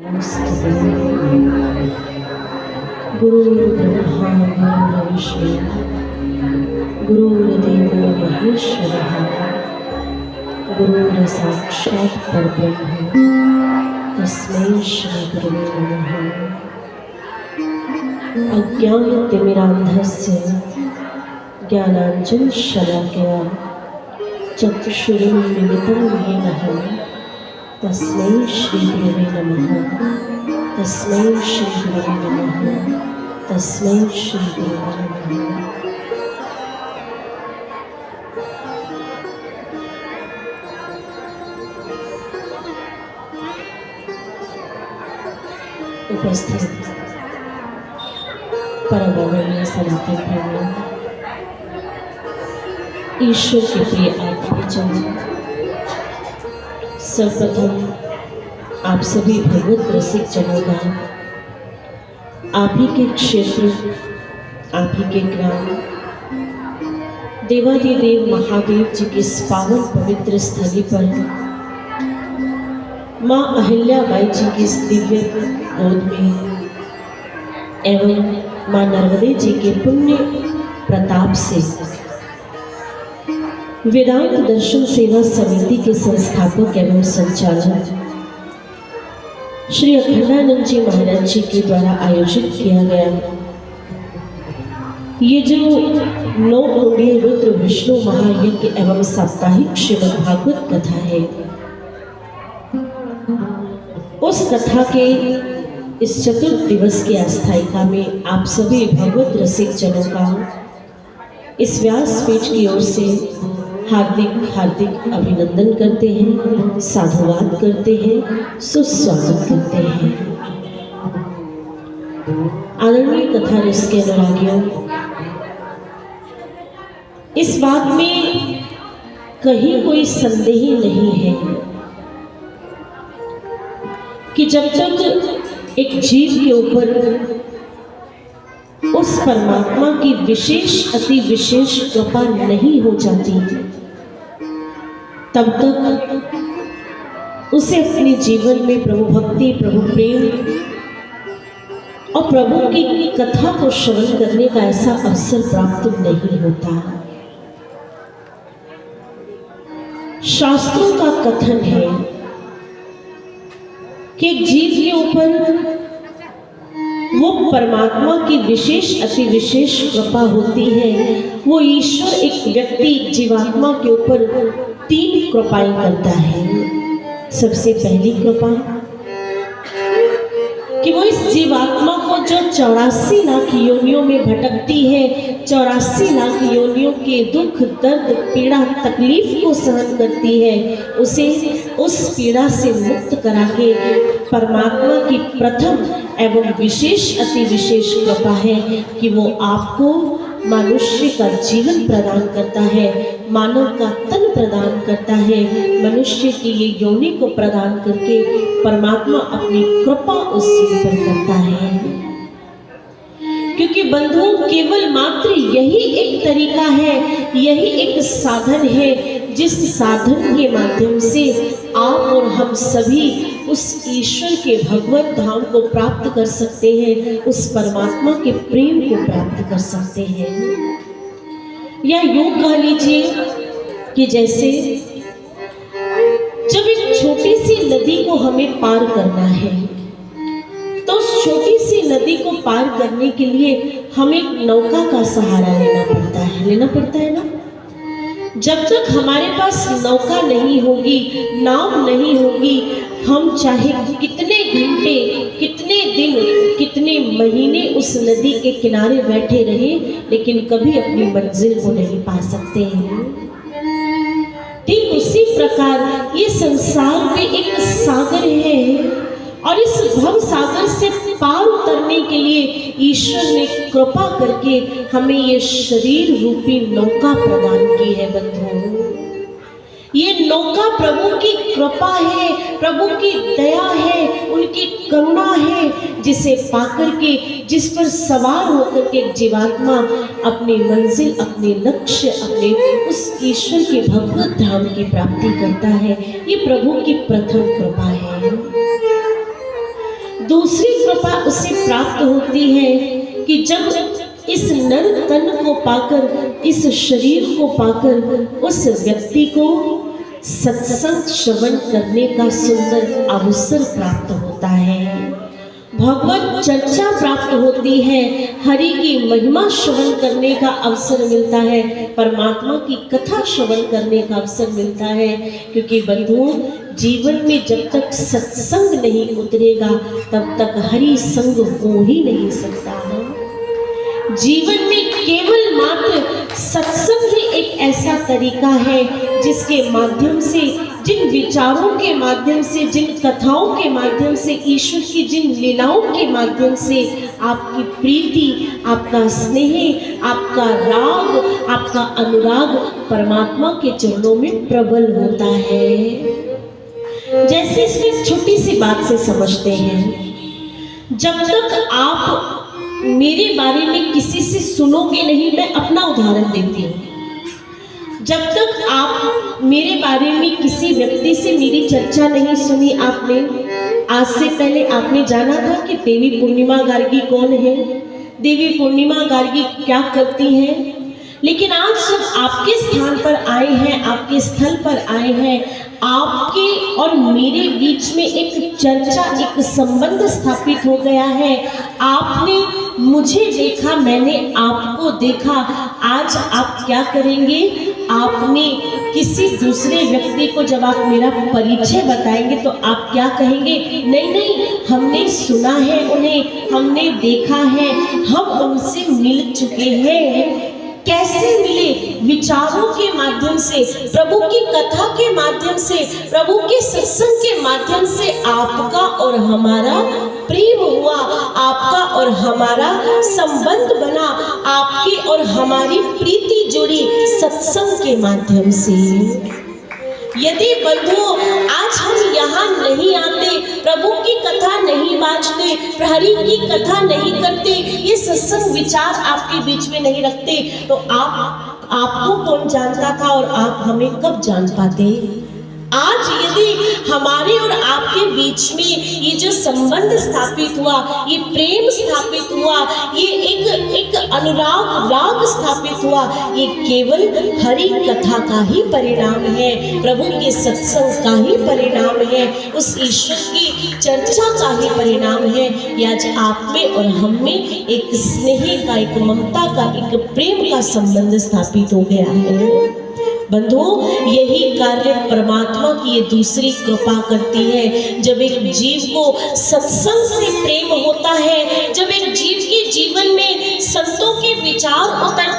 गुरुर्ब्रह्मा गुरुर्विष्णु गुरुर्देवो महेश्वरः गुरुर्साक्षात् परब्रह्म तस्मै श्री गुरुवे नमः। अज्ञानतिमिरान्धस्य ज्ञानाञ्जनशलाकया चक्षुरुन्मिलितं येन तस्मै श्री गुरुवे नमः। तस्मै श्री गुरुवे नमः। तस्मै श्री गुरुवे नमः। उपस्थित परमानंद सनातन प्रेमी ईश्वर के प्रिय आत्मजन, सर्वप्रथम आप सभी भगवत रसिक जनों का आप ही के क्षेत्र, आप ही के ग्राम देवादिदेव महादेव जी की इस पावन पवित्र स्थली पर माँ अहिल्याबाई जी की इस दिव्य गोद में एवं माँ नर्मदे जी के पुण्य प्रताप से वेदांत दर्शन सेवा समिति के संस्थापक एवं संचालक श्री अखंडानंद जी महाराज जी के द्वारा आयोजित किया गया ये जो 9 कुंडीय रुद्र विष्णु महायज्ञ एवं साप्ताहिक श्रीमद् भागवत कथा है, उस कथा के इस चतुर्थ दिवस की आस्थायिका में आप सभी भगवत रसिक जनों का इस व्यासपीठ की ओर से हार्दिक हार्दिक अभिनंदन करते हैं, साधुवाद करते हैं, सुस्वागत करते हैं। आदरणीय कथा रस के अनुरागियों, इस बात में कहीं कोई संदेह नहीं है कि जब तक एक जीव के ऊपर उस परमात्मा की विशेष अति विशेष कृपा नहीं हो जाती, तब तक उसे अपने जीवन में प्रभु भक्ति, प्रभु प्रेम और प्रभु की कथा को श्रवण करने का ऐसा अवसर प्राप्त नहीं होता। शास्त्रों का कथन है कि एक जीव के ऊपर वो परमात्मा की विशेष अति विशेष कृपा होती है। वो ईश्वर एक व्यक्ति जीवात्मा के ऊपर 3 कृपाएं करता है। सबसे पहली कृपा कि वो इस जीवात्मा को जो 84 लाख योनियों में भटकती है, 84 लाख योनियों के दुख दर्द पीड़ा तकलीफ को सहन करती है, उसे उस पीड़ा से मुक्त करा के परमात्मा की प्रथम एवं विशेष अति विशेष कृपा है कि वो आपको मनुष्य का जीवन प्रदान करता है, मानव का तन प्रदान करता है, मनुष्य की ये योनि को प्रदान करके परमात्मा अपनी कृपा उस जीव पर करता है। क्योंकि बंधुओं, केवल मात्र यही एक तरीका है, यही एक साधन है जिस साधन के माध्यम से आप और हम सभी उस ईश्वर के भगवत धाम को प्राप्त कर सकते हैं, उस परमात्मा के प्रेम को प्राप्त कर सकते हैं। या यूं कह लीजिए कि जैसे जब एक छोटी सी नदी को हमें पार करना है, तो उस छोटी सी नदी को पार करने के लिए हमें नौका का सहारा लेना पड़ता है ना। जब तक हमारे पास नौका नहीं होगी, नाव नहीं होगी, हम चाहे कितने घंटे, कितने दिन, कितने महीने उस नदी के किनारे बैठे रहें, लेकिन कभी अपनी मंजिल को नहीं पा सकते हैं। ठीक उसी प्रकार ये संसार में एक सागर है और इस भव सागर से पार उतरने के लिए ईश्वर ने कृपा करके हमें ये शरीर रूपी नौका प्रदान की है। बंधुओं, ये नौका प्रभु की कृपा है, प्रभु की दया है, उनकी करुणा है, जिसे पाकर के, जिस पर सवार होकर के जीवात्मा अपनी मंजिल, अपने लक्ष्य, अपने उस ईश्वर के भगवत धाम की प्राप्ति करता है। ये प्रभु की प्रथम कृपा है। दूसरी कृपा उसे प्राप्त होती है कि जब इस नर तन को पाकर, इस शरीर को पाकर उस व्यक्ति को सत्संग श्रवण करने का सुंदर अवसर प्राप्त होता है, भगवत चर्चा प्राप्त होती है, हरि की महिमा श्रवण करने का अवसर मिलता है, परमात्मा की कथा श्रवण करने का अवसर मिलता है। क्योंकि बंधुओं, जीवन में जब तक सत्संग नहीं उतरेगा तब तक हरि संग हो ही नहीं सकता है। जीवन में केवल मात्र सत्संग ही एक ऐसा तरीका है जिसके माध्यम से, जिन विचारों के माध्यम से, जिन कथाओं के माध्यम से, ईश्वर की जिन लीलाओं के माध्यम से आपकी प्रीति, आपका स्नेह, आपका राग, आपका अनुराग परमात्मा के चरणों में प्रबल होता है। जैसे इसमें छोटी सी बात से समझते हैं, जब तक आप मेरे बारे में किसी से सुनोगे नहीं, मैं अपना उदाहरण देती हूँ, जब तक आप मेरे बारे में किसी व्यक्ति से मेरी चर्चा नहीं सुनी आपने, आज से पहले आपने जाना था कि देवी पूर्णिमा गार्गी कौन है, देवी पूर्णिमा गार्गी क्या करती हैं। लेकिन आज जब आपके स्थान पर आए हैं, आपके स्थल पर आए हैं, आपके और मेरे बीच में एक चर्चा, एक संबंध स्थापित हो गया है। आपने मुझे देखा, मैंने आपको देखा। आज आप क्या करेंगे? आपने किसी दूसरे व्यक्ति को जब आप मेरा परिचय बताएंगे तो आप क्या कहेंगे? नहीं नहीं, हमने सुना है उन्हें, हमने देखा है, हम उनसे मिल चुके हैं। कैसे मिले? विचारों के माध्यम से, प्रभु की कथा के माध्यम से, प्रभु के सत्संग के माध्यम से आपका और हमारा प्रेम हुआ, आपका और हमारा संबंध बना, आपकी और हमारी प्रीति जुड़ी सत्संग के माध्यम से। यदि बंधुओं आज हम यहाँ नहीं आते, प्रभु की कथा नहीं बाँचते, हरि की कथा नहीं करते, ये सत्संग विचार आपके बीच में नहीं रखते, तो आपको कौन जानता था और आप हमें कब जान पाते? आज यदि हमारे और आपके बीच में ये जो संबंध स्थापित हुआ, ये प्रेम स्थापित हुआ, ये एक अनुराग राग स्थापित हुआ, ये केवल हरि कथा का ही परिणाम है, प्रभु के सत्संग का ही परिणाम है, उस ईश्वर की चर्चा का ही परिणाम है। ये आज आप में और हम में एक स्नेह का, एक ममता का, एक प्रेम का संबंध स्थापित हो गया है। बंधुओं, यही कार्य परमात्मा की ये दूसरी कृपा करती है। जब एक जीव को सत्संग से प्रेम होता है, जब एक जीव के जीवन में संतों के विचार उतरते